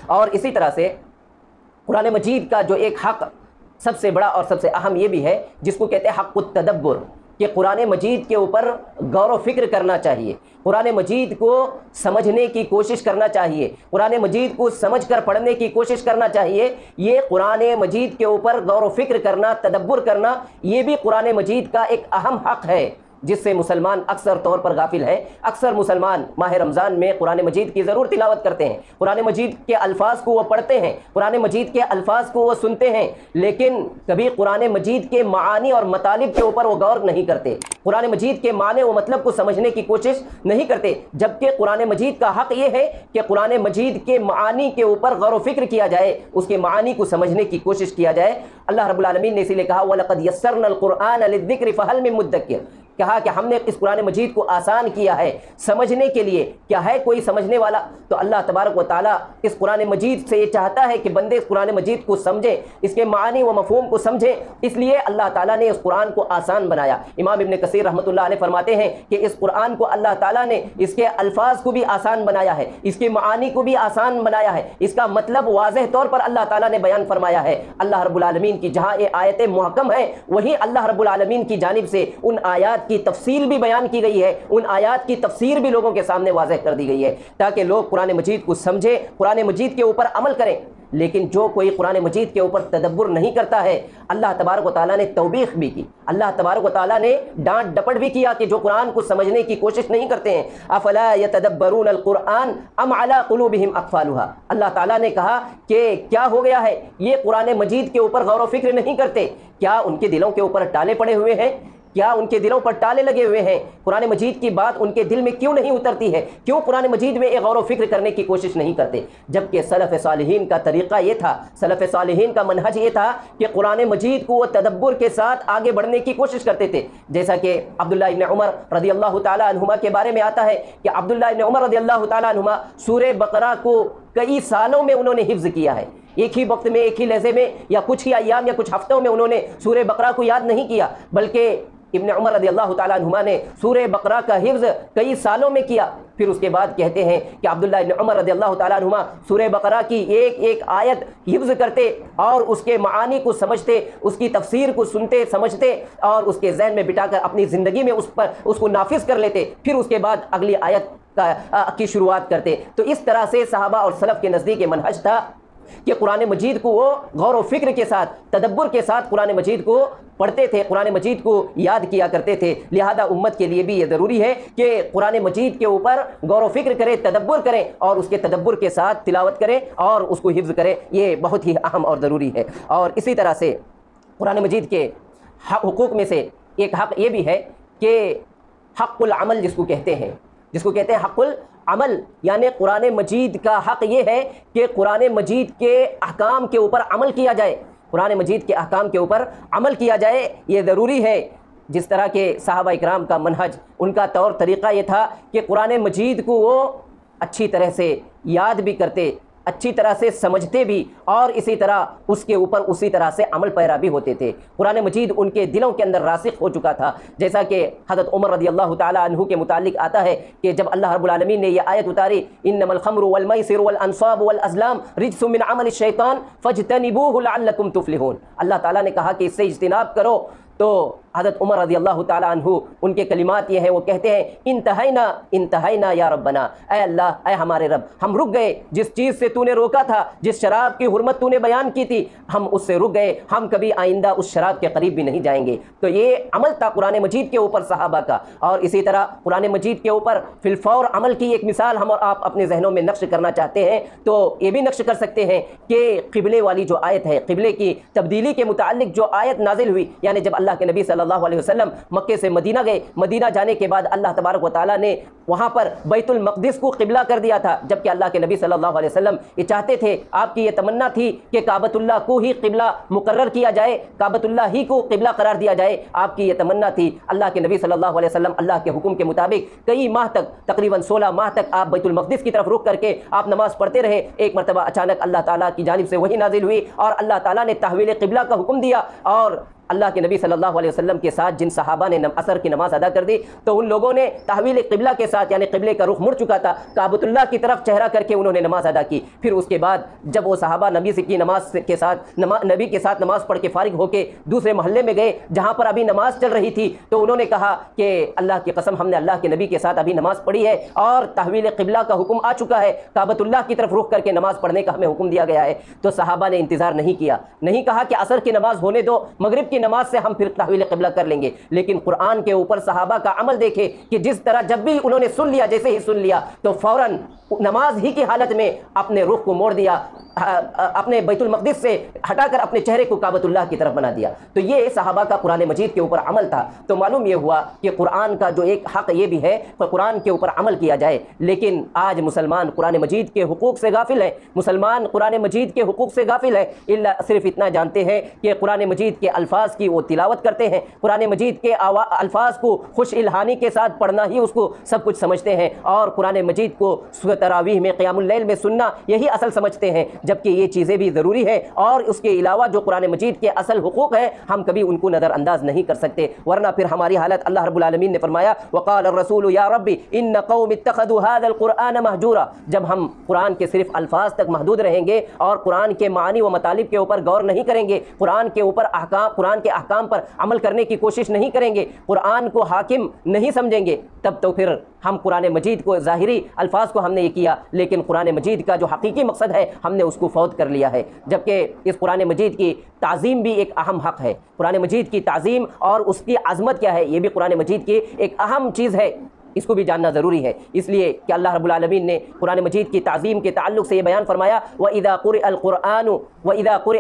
اور اسی طرح سے قرآن مجید کا جو ایک حق سب سے بڑا اور سب سے اہم یہ بھی ہے جس کو کہتے ہیں حق التدبر، کہ قرآن مجید کے اوپر غور و فکر کرنا چاہیے، قرآن مجید کو سمجھنے کی کوشش کرنا چاہیے، قرآن مجید کو سمجھ کر پڑھنے کی کوشش کرنا چاہیے۔ یہ قرآن مجید کے اوپر غور و فکر کرنا، تدبر کرنا، یہ بھی قرآن مجید کا ایک اہم حق ہے جس سے مسلمان اکثر طور پر غافل ہیں۔ اکثر مسلمان ماہ رمضان میں قرآن مجید کی ضرور تلاوت کرتے ہیں، قرآن مجید کے الفاظ کو وہ پڑھتے ہیں، قرآن مجید کے الفاظ کو وہ سنتے ہیں، لیکن کبھی قرآن مجید کے معانی اور مطالب کے اوپر وہ غور نہیں کرتے، قرآن مجید کے معنی و مطلب کو سمجھنے کی کوشش نہیں کرتے، جبکہ قرآن مجید کا حق یہ ہے کہ قرآن مجید کے معانی کے اوپر غور و فکر کیا جائے، اس کے معانی کو سمجھنے کی کوشش کیا جائے۔ اللہ رب العالمین نے اسی لیے کہا وَلَقَدْ يَسَّرْنَا الْقُرْآنَ لِلذِّكْرِ فَهَلْ مِن مُدَّكِّرٍ، کہا کہ ہم نے اس قرآن مجید کو آسان کیا ہے سمجھنے کے لیے، کیا ہے کوئی سمجھنے والا؟ تو اللہ تبارک و تعالیٰ اس قرآن مجید سے یہ چاہتا ہے کہ بندے اس قرآن مجید کو سمجھیں، اس کے معانی و مفہوم کو سمجھیں، اس لیے اللہ تعالیٰ نے اس قرآن کو آسان بنایا۔ امام ابن کثیر رحمۃ اللہ علیہ فرماتے ہیں کہ اس قرآن کو اللہ تعالیٰ نے اس کے الفاظ کو بھی آسان بنایا ہے، اس کے معانی کو بھی آسان بنایا ہے، اس کا مطلب واضح طور پر اللہ تعالیٰ نے بیان فرمایا ہے۔ اللہ رب العالمین کی جہاں یہ آیتیں محکم ہیں، وہیں اللہ رب العالمین کی جانب سے ان آیات کی تفصیل بھی بیان کی گئی ہے، ان آیات کی تفسیر بھی لوگوں کے سامنے واضح کر دی گئی ہے تاکہ لوگ قرآن مجید کو سمجھیں، قرآن مجید کے اوپر عمل کریں۔ لیکن جو کوئی قرآن مجید کے اوپر تدبر نہیں کرتا ہے، اللہ تبارک و تعالیٰ نے توبیخ بھی کی، اللہ تبارک و تعالیٰ نے ڈانٹ ڈپٹ بھی کیا کہ جو قرآن کو سمجھنے کی کوشش نہیں کرتے ہیں۔ افلا یتدبرون القرآن ام علی قلوبہم اقفالها، اللہ تعالیٰ نے کہا کہ کیا ہو گیا ہے، یہ قرآن مجید کے اوپر غور و فکر نہیں کرتے، کیا ان کے دلوں کے اوپر ٹالے پڑے ہوئے ہیں؟ کیا ان کے دلوں پر ٹالے لگے ہوئے ہیں؟ قرآن مجید کی بات ان کے دل میں کیوں نہیں اترتی ہے؟ کیوں قرآن مجید میں غور و فکر کرنے کی کوشش نہیں کرتے؟ جبکہ سلف صالحین کا طریقہ یہ تھا، سلف صالحین کا منہج یہ تھا کہ قرآن مجید کو وہ تدبر کے ساتھ آگے بڑھنے کی کوشش کرتے تھے، جیسا کہ عبداللہ ابن عمر رضی اللہ تعالیٰ عنہما کے بارے میں آتا ہے کہ عبداللہ ابن عمر رضی اللہ تعالیٰ عنہما سورہ بقرہ کو کئی سالوں میں انہوں نے حفظ کیا ہے، ایک ہی وقت میں، ایک ہی لہجے میں، یا کچھ ہی ایام یا کچھ ہفتوں میں انہوں نے سورہ بقرہ کو یاد نہیں کیا، بلکہ ابن عمر رضی اللہ تعالیٰ عنہما نے سورہ بقرہ کا حفظ کئی سالوں میں کیا۔ پھر اس کے بعد کہتے ہیں کہ عبداللہ ابن عمر رضی اللہ تعالیٰ عنہما سورہ بقرہ کی ایک ایک آیت حفظ کرتے اور اس کے معانی کو سمجھتے، اس کی تفسیر کو سنتے سمجھتے اور اس کے ذہن میں بٹا کر اپنی زندگی میں اس کو نافذ کر لیتے، پھر اس کے بعد اگلی آیت کی شروعات کرتے۔ تو اس طرح سے صحابہ اور سلف کے نزدیک یہ منہج تھا کہ قرآن مجید کو وہ غور و فکر کے ساتھ، تدبر کے ساتھ قرآن مجید کو پڑھتے تھے، قرآن مجید کو یاد کیا کرتے تھے۔ لہذا امت کے لیے بھی یہ ضروری ہے کہ قرآن مجید کے اوپر غور و فکر کریں، تدبر کریں اور اس کے تدبر کے ساتھ تلاوت کریں اور اس کو حفظ کریں، یہ بہت ہی اہم اور ضروری ہے۔ اور اسی طرح سے قرآن مجید کے حقوق میں سے ایک حق یہ بھی ہے کہ حق العمل جس کو کہتے ہیں حق العمل، یعنی قرآن مجید کا حق یہ ہے کہ قرآن مجید کے احکام کے اوپر عمل کیا جائے، قرآن مجید کے احکام کے اوپر عمل کیا جائے، یہ ضروری ہے۔ جس طرح کے صحابہ اکرام کا منہج، ان کا طور طریقہ یہ تھا کہ قرآن مجید کو وہ اچھی طرح سے یاد بھی کرتے، اچھی طرح سے سمجھتے بھی، اور اسی طرح اس کے اوپر اسی طرح سے عمل پیرا بھی ہوتے تھے۔ قرآن مجید ان کے دلوں کے اندر راسخ ہو چکا تھا، جیسا کہ حضرت عمر رضی اللہ تعالیٰ عنہ کے متعلق آتا ہے کہ جب اللہ رب العالمین نے یہ آیت اتاری انما الخمر والمیسر والانصاب والازلام رجس من عمل الشیطان فاجتنبوه لعلکم تفلحون، اللہ تعالیٰ نے کہا کہ اس سے اجتناب کرو۔ تو حضرت عمر رضی اللہ تعالیٰ عنہ ان کے کلمات یہ ہیں، وہ کہتے ہیں انتہینا یا ربنا، اے اللہ، اے ہمارے رب، ہم رک گئے، جس چیز سے تو نے روکا تھا، جس شراب کی حرمت تو نے بیان کی تھی، ہم اس سے رک گئے، ہم کبھی آئندہ اس شراب کے قریب بھی نہیں جائیں گے۔ تو یہ عمل تھا قرآن مجید کے اوپر صحابہ کا۔ اور اسی طرح قرآن مجید کے اوپر فی الفور عمل کی ایک مثال ہم اور آپ اپنے ذہنوں میں نقش کرنا چاہتے ہیں تو یہ بھی نقش کر سکتے ہیں کہ قبلے والی جو آیت ہے، قبلے کی تبدیلی کے متعلق جو آیت نازل ہوئی، یعنی جب اللہ کے نبی صلی اللہ علیہ وسلم مکے سے مدینہ گئے، مدینہ جانے کے بعد اللہ تبارک و تعالیٰ نے وہاں پر بیت المقدس کو قبلہ کر دیا تھا، جبکہ اللہ کے نبی صلی اللہ علیہ وسلم یہ چاہتے تھے، آپ کی یہ تمنا تھی کہ کعبۃ اللہ کو ہی قبلہ مقرر کیا جائے، کعبۃ اللہ ہی کو قبلہ قرار دیا جائے، آپ کی یہ تمنا تھی۔ اللہ کے نبی صلی اللہ علیہ وسلم اللہ کے حکم کے مطابق کئی ماہ تک، تقریباً 16 ماہ تک آپ بیت المقدس کی طرف رخ کر کے آپ نماز پڑھتے رہے۔ ایک مرتبہ اچانک اللہ تعالیٰ کی جانب سے وحی نازل ہوئی اور اللہ تعالیٰ نے تحویل قبلہ کا حکم دیا، اور اللہ کے نبی صلی اللہ علیہ وسلم کے ساتھ جن صحابہ نے عصر کی نماز ادا کر دی تو ان لوگوں نے تحویل قبلہ کے ساتھ، یعنی قبلے کا رخ مڑ چکا تھا، کعبۃ اللہ کی طرف چہرہ کر کے انہوں نے نماز ادا کی۔ پھر اس کے بعد جب وہ صحابہ نبی کے ساتھ نماز پڑھ کے فارغ ہو کے دوسرے محلے میں گئے جہاں پر ابھی نماز چل رہی تھی، تو انہوں نے کہا کہ اللہ کی قسم ہم نے اللہ کے نبی کے ساتھ ابھی نماز پڑھی ہے اور تحویل قبلہ کا حکم آ چکا ہے، کعبۃ اللہ کی طرف رخ کر کے نماز پڑھنے کا ہمیں حکم دیا گیا ہے۔ تو صحابہ نے انتظار نہیں کیا، نہیں کہا کہ عصر کی نماز ہونے دو، مغرب کی نماز سے ہم پھر تحویل قبلہ کر لیں گے، لیکن قرآن کے اوپر صحابہ کا عمل دیکھے کہ جس طرح جب بھی انہوں نے سن لیا، جیسے ہی سن لیا تو فوراً نماز ہی کی حالت میں اپنے رخ کو موڑ دیا، اپنے بیت المقدس سے ہٹا کر اپنے چہرے کو کعبۃ اللہ کی طرف بنا دیا۔ تو یہ صحابہ کا قرآن مجید کے اوپر عمل تھا۔ تو معلوم یہ ہوا کہ قرآن کا جو ایک حق یہ بھی ہے کہ قرآن کے اوپر عمل کیا جائے، لیکن آج مسلمان قرآن مجید کے حقوق سے غافل ہیں، مسلمان قرآن مجید کے حقوق سے غافل ہے، صرف اتنا جانتے ہیں کہ قرآن مجید کے الفاظ کی وہ تلاوت کرتے ہیں، قرآن مجید کے الفاظ کو خوش الہانی کے ساتھ پڑھنا ہی اس کو سب کچھ سمجھتے ہیں، اور قرآن مجید کو تراویح میں قیام اللیل میں سننا یہی اصل سمجھتے ہیں، جبکہ یہ چیزیں بھی ضروری ہیں، اور اس کے علاوہ جو قرآن مجید کے اصل حقوق ہیں ہم کبھی ان کو نظر انداز نہیں کر سکتے، ورنہ پھر ہماری حالت اللہ رب العالمین نے فرمایا وقال الرسول یا ربی ان قوم اتخذوا هذا القرآن مہجورا۔ جب ہم قرآن کے صرف الفاظ تک محدود رہیں گے اور قرآن کے معانی و مطالب کے اوپر غور نہیں کریں گے، قرآن کے اوپر قرآن کے احکام پر عمل کرنے کی کوشش نہیں کریں گے، قرآن کو حاکم نہیں سمجھیں گے، تب تو پھر ہم قرآن مجید کو ظاہری الفاظ کو ہم نے یہ کیا، لیکن قرآن مجید کا جو حقیقی مقصد ہے ہم نے اس کو فوت کر لیا ہے، جبکہ اس قرآن مجید کی تعظیم بھی ایک اہم حق ہے۔ قرآن مجید کی تعظیم اور اس کی عظمت کیا ہے، یہ بھی قرآن مجید کی ایک اہم چیز ہے، اس کو بھی جاننا ضروری ہے، اس لیے کہ اللہ رب العالمین نے قرآن مجید کی تعظیم کے تعلق سے یہ بیان فرمایا وَإِذَا قُرِئَ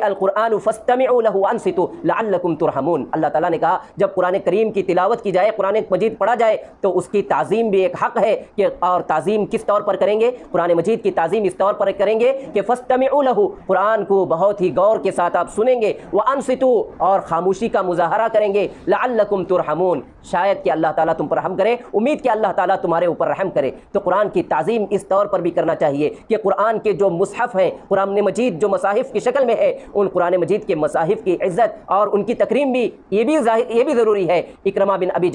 الْقُرْآنُ فَاسْتَمِعُوا لَهُ وَأَنصِتُوا لَعَلَّكُمْ تُرْحَمُونَ۔ اللہ تعالیٰ نے کہا جب قرآن کریم کی تلاوت کی جائے، قرآن مجید پڑھا جائے تو اس کی تعظیم بھی ایک حق ہے کہ، اور تعظیم کس طور پر کریں گے؟ قرآن مجید کی تعظیم اس طور پر کریں گے کہ فَاسْتَمِعُوا لَهُ، قرآن کو بہت ہی غور کے ساتھ آپ سنیں گے، وَأَنصِتُوا، اور خاموشی کا مظاہرہ کریں گے، لَعَلَّكُمْ تُرْحَمُونَ، شاید کہ اللہ تعالیٰ تم پر رحم کرے، امید کہ اللہ تعالیٰ تمہارے اوپر رحم کرے۔ تو قرآن کی تعظیم اس طور پر بھی کرنا چاہیے کہ قرآن کے جو مصحف ہیں، قرآن مجید جو مصاحف کی شکل میں ہے، ان قرآن مجید کے مصاحف کی عزت اور ان کی تکریم بھی یہ بھی ضروری ہے۔ اکرمہ بن ابی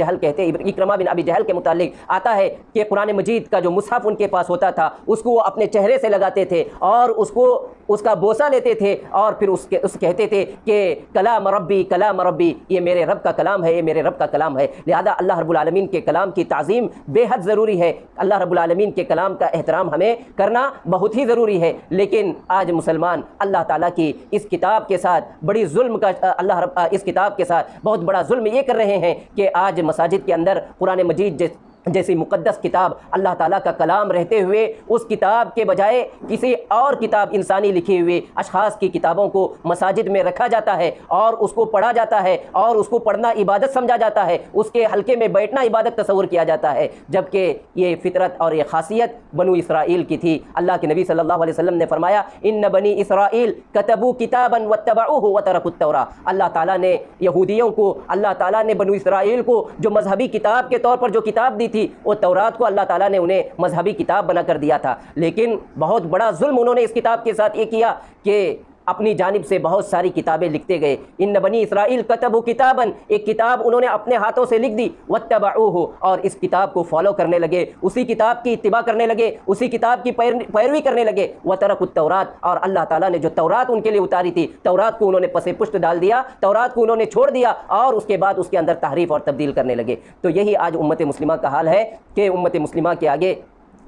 جہل کے متعلق آتا ہے کہ قرآن مجید کا جو مصحف ان کے پاس ہوتا تھا اس کو وہ اپنے چہرے سے لگاتے تھے اور اس کا بوسہ لیتے تھے اور پھر اس کہتے تھے کہ کلام ربی، یہ میرے رب کا کلام ہے، یہ میرے رب کا کلام ہے۔ لہذا اللہ رب العالمین کے کلام کی تعظیم بے حد ضروری ہے، اللہ رب العالمین کے کلام کا احترام ہمیں کرنا بہت ہی ضروری ہے، لیکن آج مسلمان اللہ تعالیٰ کی اس کتاب کے ساتھ اس کتاب کے ساتھ بہت بڑا ظلم یہ کر رہے ہیں کہ آج مساجد کے اندر قرآن مجید جیسی مقدس کتاب اللہ تعالیٰ کا کلام رہتے ہوئے اس کتاب کے بجائے کسی اور کتاب انسانی لکھی ہوئے اشخاص کی کتابوں کو مساجد میں رکھا جاتا ہے اور اس کو پڑھا جاتا ہے اور اس کو پڑھنا عبادت سمجھا جاتا ہے، اس کے حلقے میں بیٹھنا عبادت تصور کیا جاتا ہے، جبکہ یہ فطرت اور یہ خاصیت بنو اسرائیل کی تھی۔ اللہ کے نبی صلی اللہ علیہ وسلم نے فرمایا ان بنی اسرائیل کتبوا کتابا واتبعوه وتركوا التوراۃ، اللہ تعالیٰ نے یہودیوں کو، اللہ تعالیٰ نے بنو اسرائیل کو جو مذہبی کتاب کے طور پر جو کتاب دی تھی، وہ تورات کو اللہ تعالیٰ نے انہیں مذہبی کتاب بنا کر دیا تھا، لیکن بہت بڑا ظلم انہوں نے اس کتاب کے ساتھ یہ کیا کہ اپنی جانب سے بہت ساری کتابیں لکھتے گئے۔ ان بنی اسرائیل کتبوا کتابا، ایک کتاب انہوں نے اپنے ہاتھوں سے لکھ دی، واتبعوه، اور اس کتاب کو فالو کرنے لگے، اسی کتاب کی اتباع کرنے لگے، اسی کتاب کی پیروی کرنے لگے، وترکوا التوراۃ، اور اللہ تعالیٰ نے جو تورات ان کے لیے اتاری تھی، تورات کو انہوں نے پس پشت ڈال دیا، تورات کو انہوں نے چھوڑ دیا اور اس کے بعد اس کے اندر تحریف اور تبدیل کرنے لگے۔ تو یہی آج امت مسلمہ کا حال ہے کہ امت مسلمہ کے آگے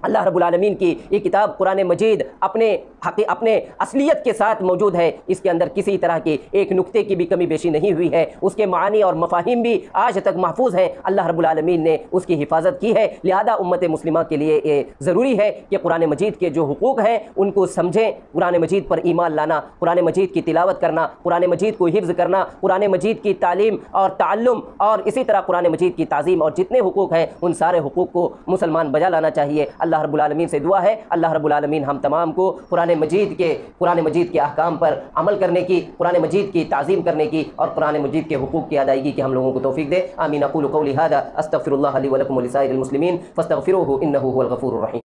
اللہ رب العالمین کی یہ کتاب قرآن مجید اپنے اصلیت کے ساتھ موجود ہے، اس کے اندر کسی طرح کی ایک نقطے کی بھی کمی بیشی نہیں ہوئی ہے، اس کے معانی اور مفاہیم بھی آج تک محفوظ ہیں، اللہ رب العالمین نے اس کی حفاظت کی ہے۔ لہذا امت مسلمہ کے لیے یہ ضروری ہے کہ قرآن مجید کے جو حقوق ہیں ان کو سمجھیں، قرآن مجید پر ایمان لانا، قرآن مجید کی تلاوت کرنا، قرآن مجید کو حفظ کرنا، قرآن مجید کی تعلیم اور تعلم، اور اسی طرح قرآن مجید کی تعظیم اور جتنے حقوق ہیں ان سارے حقوق کو مسلمان بجا لانا چاہیے۔ اللہ رب العالمین سے دعا ہے اللہ رب العالمین ہم تمام کو قرآن مجید کے احکام پر عمل کرنے کی، قرآن مجید کی تعظیم کرنے کی اور قرآن مجید کے حقوق کی ادائیگی کی ہم لوگوں کو توفیق دے۔ آمین۔ اقول قولی ھذا استغفر اللہ لی ولکم ولسائر المسلمین فاستغفروہ انہ ھو الغفور الرحیم۔